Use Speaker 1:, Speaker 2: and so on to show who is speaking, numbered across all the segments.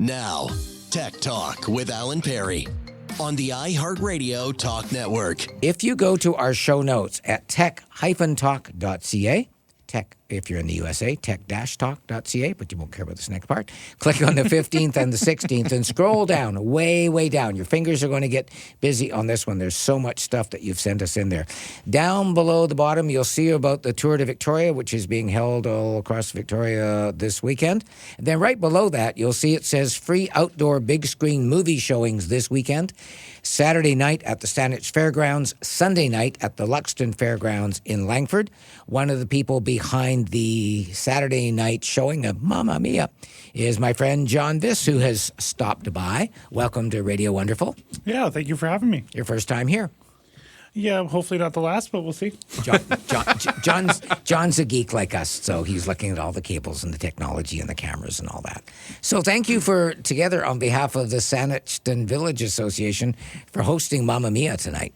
Speaker 1: Now, Tech Talk with Alan Perry on the iHeartRadio Talk Network.
Speaker 2: If you go to our show notes at tech-talk.ca, tech, if you're in the USA, tech-talk.ca, but you won't care about this next part. Click on the 15th and the 16th and scroll down, way down. Your fingers are going to get busy on this one. There's so much stuff that you've sent us in there. Down below the bottom, you'll see about the Tour de Victoria, which is being held all across Victoria this weekend. And then right below that, you'll see it says free outdoor big screen movie showings this weekend. Saturday night at the Saanich Fairgrounds, Sunday night at the Luxton Fairgrounds in Langford. One of the people behind the Saturday night showing of Mamma Mia is my friend John Viss, who has stopped by. Welcome to Radio Wonderful.
Speaker 3: Yeah, thank you for having me.
Speaker 2: Your first time here.
Speaker 3: Yeah, hopefully not the last, but we'll see.
Speaker 2: John's a geek like us, so he's looking at all the cables and the technology and the cameras and all that. So thank you for, together on behalf of the Saanich Village Association, for hosting Mamma Mia tonight.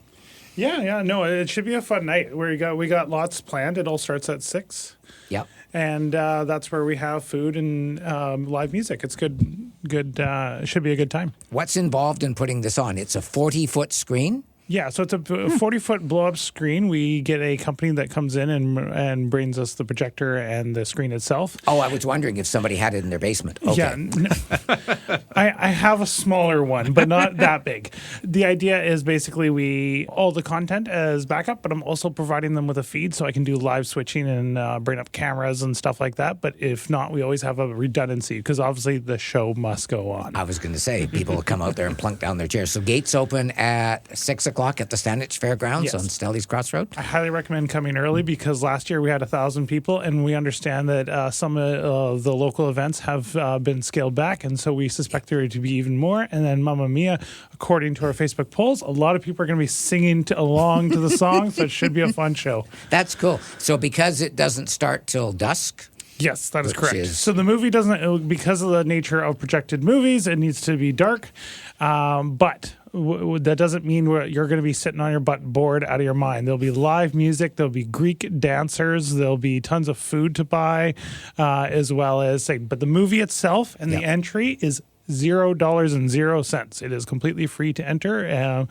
Speaker 3: Yeah, no, it should be a fun night. We got lots planned. It all starts at 6.
Speaker 2: Yep.
Speaker 3: And that's where we have food and live music. It's good. It should be a good time.
Speaker 2: What's involved in putting this on? It's a 40-foot screen?
Speaker 3: Yeah, so it's a 40-foot blow-up screen. We get a company that comes in and brings us the projector and the screen itself.
Speaker 2: Oh, I was wondering if somebody had it in their basement. Okay.
Speaker 3: Yeah, I have a smaller one, but not that big. The idea is basically all the content as backup, but I'm also providing them with a feed so I can do live switching and bring up cameras and stuff like that. But if not, we always have a redundancy because obviously the show must go on.
Speaker 2: I was going to say, people will come out there and plunk down their chairs. So gates open at 6 o'clock at the Saanich Fairgrounds on Stelly's Crossroad.
Speaker 3: I highly recommend coming early because last year we had 1,000 people, and we understand that some of the local events have been scaled back, and so we suspect there to be even more. And then Mamma Mia, according to our Facebook polls, a lot of people are going to be singing along to the song, so it should be a fun show.
Speaker 2: That's cool. So because it doesn't start till dusk?
Speaker 3: Yes, that is correct. So the movie doesn't, because of the nature of projected movies, it needs to be dark, but that doesn't mean you're going to be sitting on your butt bored out of your mind. There'll be live music. There'll be Greek dancers. There'll be tons of food to buy, as well as but the movie itself and the entry is $0.00. It is completely free to enter,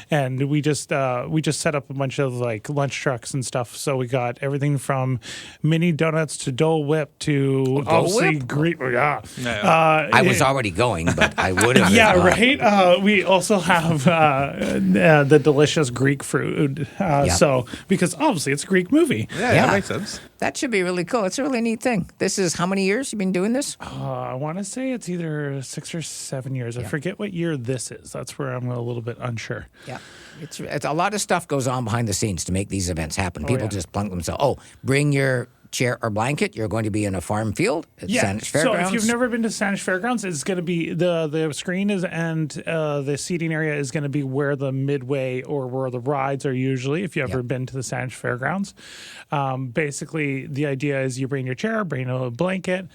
Speaker 3: and we just set up a bunch of like lunch trucks and stuff. So we got everything from mini donuts to Dole Whip to obviously Greek.
Speaker 2: I was already going, but I would have.
Speaker 3: Yeah, right. We also have the delicious Greek food. So because obviously it's a Greek movie.
Speaker 4: Yeah, that makes sense.
Speaker 2: That should be really cool. It's a really neat thing. This is how many years you've been doing this?
Speaker 3: I want to say it's either 6 or 7 years. I forget what year this is. That's where I'm a little bit unsure.
Speaker 2: Yeah. It's a lot of stuff goes on behind the scenes to make these events happen. People just plunk themselves. Bring your chair or blanket. You're going to be in a farm field at Saanich Fairgrounds.
Speaker 3: So if you've never been to Saanich Fairgrounds, it's going to be the screen is and the seating area is going to be where the midway or where the rides are usually. If you've ever been to the Saanich Fairgrounds, basically the idea is you bring your chair, bring a blanket.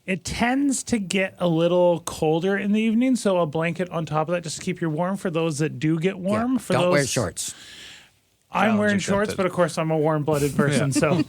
Speaker 3: It tends to get a little colder in the evening, so a blanket on top of that just to keep you warm for those that do get warm.
Speaker 2: Yeah. Don't wear shorts.
Speaker 3: I'm wearing shorts, but of course I'm a warm-blooded person, so.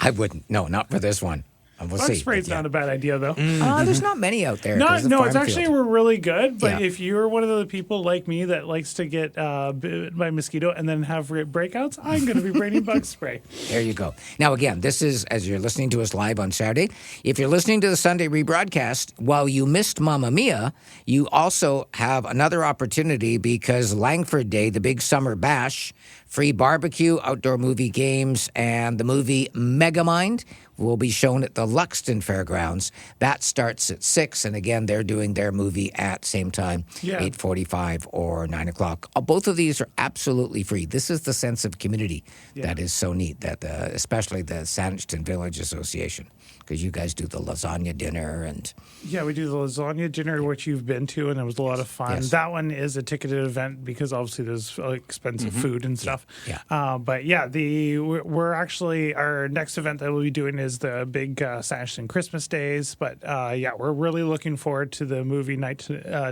Speaker 2: I wouldn't. No, not for this one. We'll
Speaker 3: Bug
Speaker 2: see.
Speaker 3: spray's not a bad idea, though.
Speaker 2: There's not many out there.
Speaker 3: No, it's actually
Speaker 2: field.
Speaker 3: really good. But if you're one of the people like me that likes to get bit by mosquito and then have breakouts, I'm going to be bringing bug spray.
Speaker 2: There you go. Now, again, this is as you're listening to us live on Saturday. If you're listening to the Sunday rebroadcast, while you missed Mamma Mia, you also have another opportunity because Langford Day, the big summer bash, free barbecue, outdoor movie games, and the movie Megamind will be shown at the Luxton Fairgrounds. That starts at 6, and again, they're doing their movie at same time, 8:45 or 9 o'clock. Both of these are absolutely free. This is the sense of community that is so neat, that especially the Saanich Village Association, because you guys do the lasagna dinner and...
Speaker 3: Yeah, we do the lasagna dinner, which you've been to, and it was a lot of fun.
Speaker 2: Yes.
Speaker 3: That one is a ticketed event because obviously there's expensive food and stuff.
Speaker 2: Yeah.
Speaker 3: But yeah, we're actually, our next event that we'll be doing is the big Saanich Christmas days. But we're really looking forward to the movie night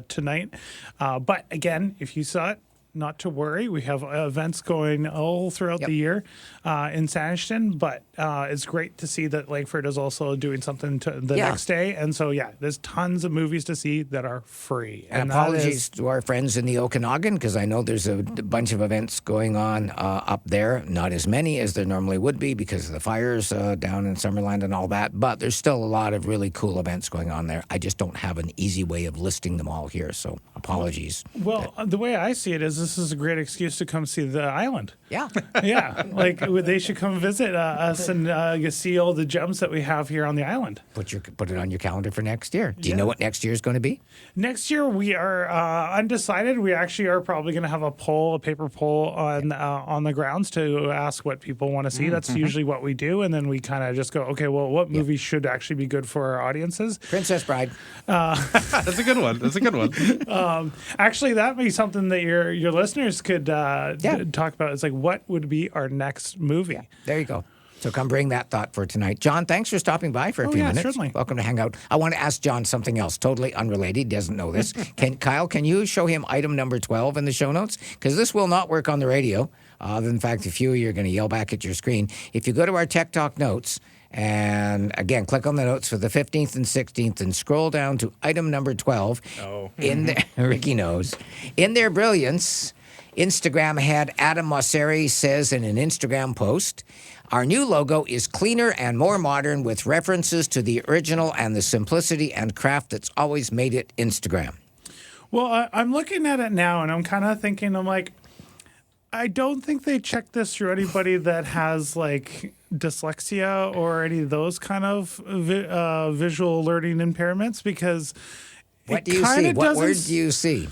Speaker 3: tonight. But again, if you saw it, not to worry. We have events going all throughout the year in Saniston, but it's great to see that Langford is also doing something the next day. And so, there's tons of movies to see that are free.
Speaker 2: And apologies to our friends in the Okanagan, because I know there's a bunch of events going on up there. Not as many as there normally would be because of the fires down in Summerland and all that, but there's still a lot of really cool events going on there. I just don't have an easy way of listing them all here, so apologies.
Speaker 3: Well, the way I see it is this is a great excuse to come see the island.
Speaker 2: Yeah.
Speaker 3: Yeah, like they should come visit us and see all the gems that we have here on the island.
Speaker 2: Put it on your calendar for next year. Do you know what next year is going to be?
Speaker 3: Next year we are undecided. We actually are probably going to have a paper poll on the grounds to ask what people want to see. That's usually what we do, and then we kind of just go, okay, well, what movies should actually be good for our audiences?
Speaker 2: Princess Bride.
Speaker 4: That's a good one.
Speaker 3: Actually, that may be something that your listeners could talk about. It's like, what would be our next movie?
Speaker 2: Yeah, there you go. So come bring that thought for tonight. John, thanks for stopping by for a few minutes.
Speaker 3: Certainly.
Speaker 2: Welcome to hang out. I want to ask John something else, totally unrelated. He doesn't know this. Kyle, can you show him item number 12 in the show notes? Because this will not work on the radio. In fact, a few of you are going to yell back at your screen. If you go to our Tech Talk notes, and again, click on the notes for the 15th and 16th and scroll down to item number 12. Ricky knows. In their brilliance, Instagram head Adam Mosseri says in an Instagram post, our new logo is cleaner and more modern with references to the original and the simplicity and craft that's always made it Instagram.
Speaker 3: Well, I'm looking at it now and I'm kind of thinking, I'm like, I don't think they checked this through anybody that has like dyslexia or any of those kind of visual learning impairments, because
Speaker 2: what do you see? What word do you see?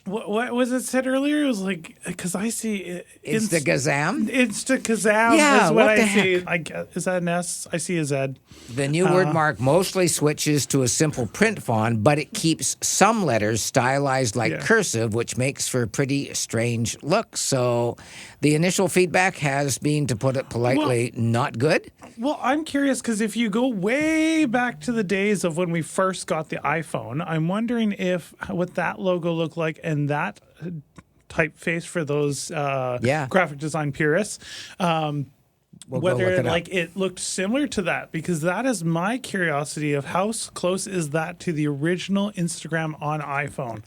Speaker 3: What was it said earlier? It was like, because I see
Speaker 2: Instagazam?
Speaker 3: Instagazam
Speaker 2: yeah,
Speaker 3: is what I
Speaker 2: heck?
Speaker 3: see. Is that an S? I see a Z.
Speaker 2: The new word mark mostly switches to a simple print font, but it keeps some letters stylized like cursive, which makes for a pretty strange look. So the initial feedback has been, to put it politely, not good.
Speaker 3: Well, I'm curious because if you go way back to the days of when we first got the iPhone, I'm wondering what that logo looked like and that typeface for those graphic design purists. Whether it looked similar to that, because that is my curiosity of how close is that to the original Instagram on iPhone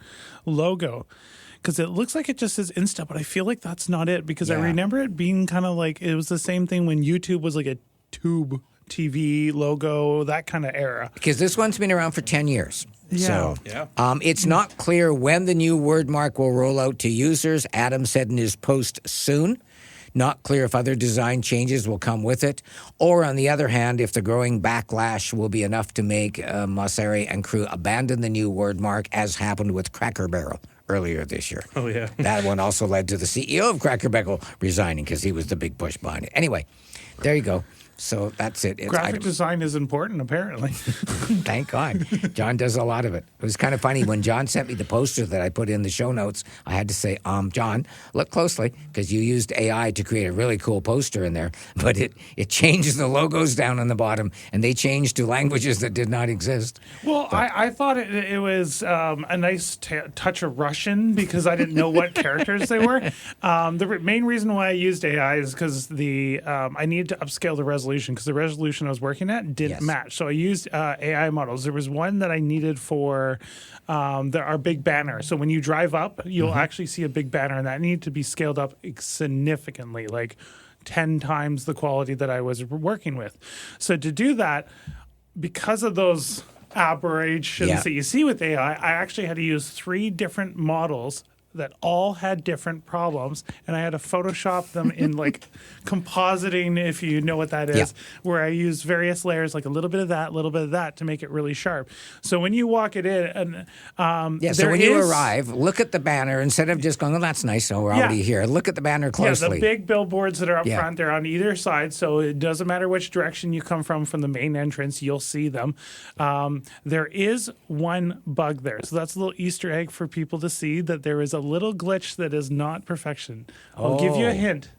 Speaker 3: logo. Because it looks like it just says Insta, but I feel like that's not it, because I remember it being kind of like, it was the same thing when YouTube was like a tube TV logo, that kind of era.
Speaker 2: Because this one's been around for 10 years.
Speaker 3: Yeah.
Speaker 2: So it's not clear when the new word mark will roll out to users. Adam said in his post, soon. Not clear if other design changes will come with it, or on the other hand, if the growing backlash will be enough to make Mosseri and crew abandon the new word mark, as happened with Cracker Barrel earlier this year.
Speaker 4: Oh, yeah.
Speaker 2: That one also led to the CEO of Cracker Barrel resigning because he was the big push behind it. Anyway, there you go. So that's it.
Speaker 3: Graphic design is important, apparently.
Speaker 2: Thank God. John does a lot of it. It was kind of funny when John sent me the poster that I put in the show notes. I had to say, John, look closely, because you used AI to create a really cool poster in there. But it changed the logos down on the bottom, and they changed to languages that did not exist.
Speaker 3: Well, I thought it was a nice touch of Russian, because I didn't know what characters they were. The main reason why I used AI is because I needed to upscale the resolution, because the resolution I was working at didn't match. So I used AI models. There was one that I needed for our big banner. So when you drive up, you'll actually see a big banner, and that needed to be scaled up significantly, like 10 times the quality that I was working with. So to do that, because of those aberrations that you see with AI, I actually had to use 3 different models that all had different problems, and I had to Photoshop them in like compositing, if you know what that is, where I used various layers, like a little bit of that to make it really sharp. So when you walk it in, and
Speaker 2: so when you arrive, look at the banner instead of just going, "Oh, that's nice, so we're already here." Look at the banner closely.
Speaker 3: Yeah, the big billboards that are up front, they're on either side, so it doesn't matter which direction you come from the main entrance, you'll see them. There is one bug there, so that's a little Easter egg for people to see, that there is a little glitch that is not perfection. I'll give you a hint.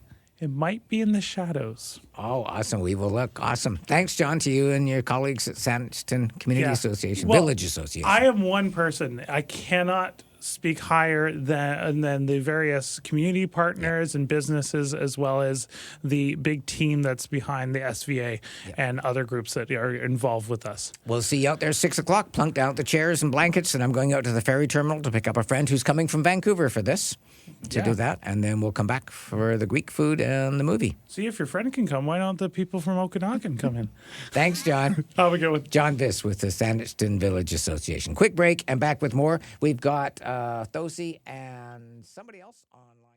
Speaker 3: It might be in the shadows.
Speaker 2: Oh, awesome. We will look. Awesome. Thanks, John, to you and your colleagues at Saniston Community Association,
Speaker 3: Well,
Speaker 2: Village Association.
Speaker 3: I am one person. I cannot speak higher than the various community partners and businesses, as well as the big team that's behind the SVA and other groups that are involved with us.
Speaker 2: We'll see you out there 6 o'clock, plunked out the chairs and blankets, and I'm going out to the ferry terminal to pick up a friend who's coming from Vancouver for this, to do that, and then we'll come back for the Greek food and the movie.
Speaker 3: See, if your friend can come, why don't the people from Okanagan come in?
Speaker 2: Thanks, John.
Speaker 3: Have a good one.
Speaker 2: John Viss with the Sanderson Village Association. Quick break, and back with more. We've got Thosi and somebody else online.